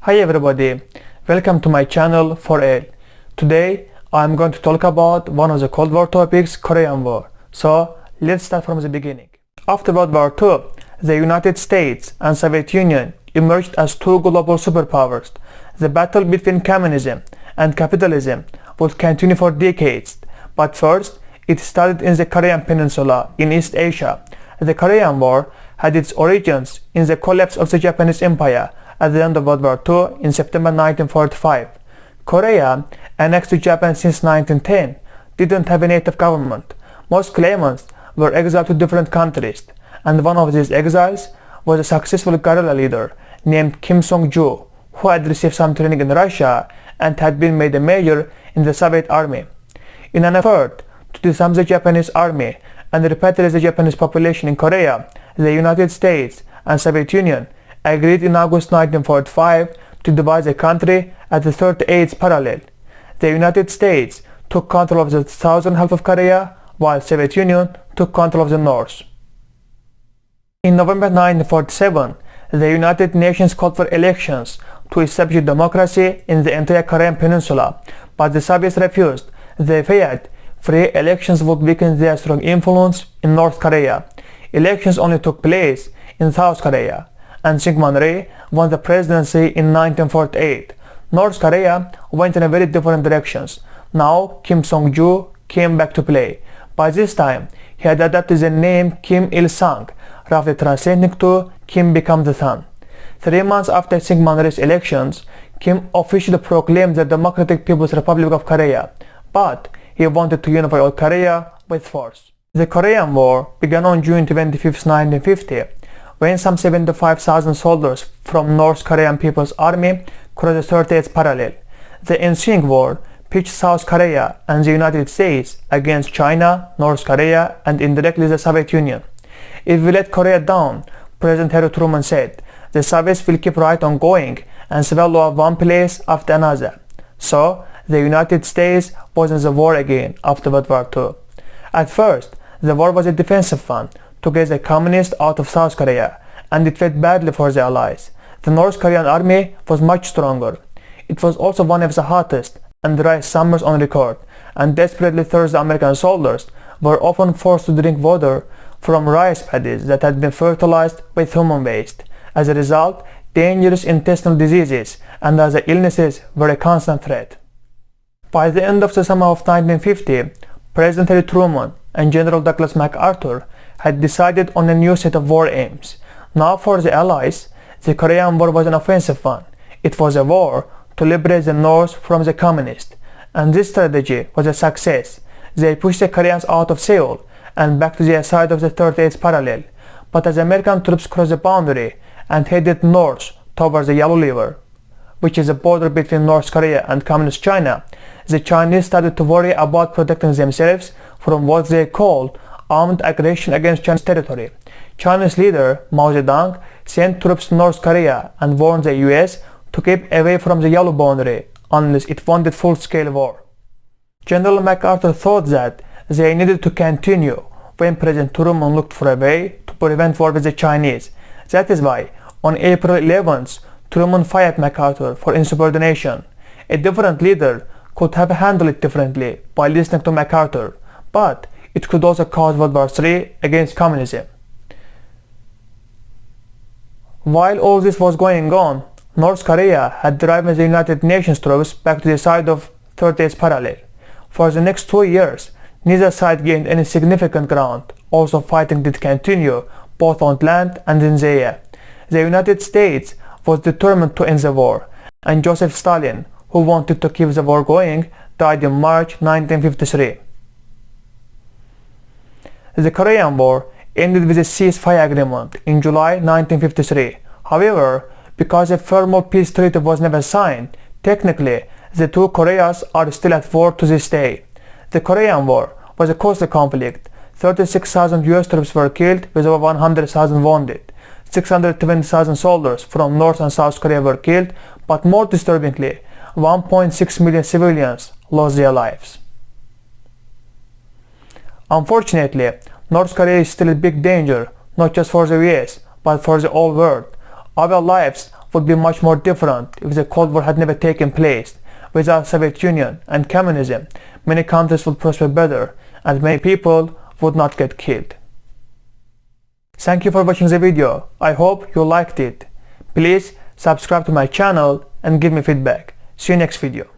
Hi everybody, welcome to my channel for Aid. Today I am going to talk about one of the Cold War topics, Korean War. So let's start from the beginning. After World War II, the United States and Soviet Union emerged as two global superpowers. The battle between communism and capitalism would continue for decades, but first it started in the Korean Peninsula in East Asia. The Korean War had its origins in the collapse of the Japanese Empire at the end of World War II in September 1945. Korea, annexed to Japan since 1910, didn't have a native government. Most claimants were exiled to different countries, and one of these exiles was a successful guerrilla leader named Kim Song-ju, who had received some training in Russia and had been made a major in the Soviet army. In an effort to disarm the Japanese army and repatriate the Japanese population in Korea, the United States and Soviet Union agreed in August 1945 to divide the country at the 38th parallel. The United States took control of the southern half of Korea, while Soviet Union took control of the north. In November 1947, the United Nations called for elections to establish democracy in the entire Korean Peninsula, but the Soviets refused. They feared free elections would weaken their strong influence in North Korea. Elections only took place in South Korea, and Syngman Rhee won the presidency in 1948. North Korea went in a very different directions. Now Kim Song-ju came back to play. By this time, he had adopted the name Kim Il-sung, roughly translating to Kim becomes the sun. 3 months after Syngman Rhee's elections, Kim officially proclaimed the Democratic People's Republic of Korea, but he wanted to unify all Korea with force. The Korean War began on June 25, 1950, when some 75,000 soldiers from North Korean People's Army crossed the 38th parallel. The ensuing war pitched South Korea and the United States against China, North Korea, and indirectly the Soviet Union. If we let Korea down, President Harry Truman said, the Soviets will keep right on going and swallow up one place after another. So the United States was in the war again after World War II. At first, the war was a defensive one to get the communists out of South Korea, and it went badly for the Allies. The North Korean army was much stronger. It was also one of the hottest and driest summers on record, and desperately thirsty American soldiers were often forced to drink water from rice paddies that had been fertilized with human waste. As a result, dangerous intestinal diseases and other illnesses were a constant threat. By the end of the summer of 1950, President Harry Truman and General Douglas MacArthur had decided on a new set of war aims. Now for the Allies, the Korean War was an offensive one. It was a war to liberate the North from the communists, and this strategy was a success. They pushed the Koreans out of Seoul and back to their side of the 38th parallel. But as American troops crossed the boundary and headed north towards the Yalu River, which is the border between North Korea and Communist China, the Chinese started to worry about protecting themselves from what they called armed aggression against Chinese territory. Chinese leader Mao Zedong sent troops to North Korea and warned the US to keep away from the Yalu boundary unless it wanted full-scale war. General MacArthur thought that they needed to continue when President Truman looked for a way to prevent war with the Chinese. That is why, on April 11th, Truman fired MacArthur for insubordination. A different leader could have handled it differently by listening to MacArthur, but it could also cause World War III against communism. While all this was going on, North Korea had driven the United Nations troops back to the side of 38th parallel. For the next 2 years, neither side gained any significant ground. Also, fighting did continue, both on land and in the air. The United States was determined to end the war, and Joseph Stalin, who wanted to keep the war going, died in March 1953. The Korean War ended with a ceasefire agreement in July 1953. However, because a formal peace treaty was never signed, technically the two Koreas are still at war to this day. The Korean War was a costly conflict. 36,000 US troops were killed with over 100,000 wounded. 620,000 soldiers from North and South Korea were killed, but more disturbingly, 1.6 million civilians lost their lives. Unfortunately, North Korea is still a big danger, not just for the US, but for the whole world. Our lives would be much more different if the Cold War had never taken place. Without Soviet Union and communism, many countries would prosper better and many people would not get killed. Thank you for watching the video. I hope you liked it. Please subscribe to my channel and give me feedback. See you next video.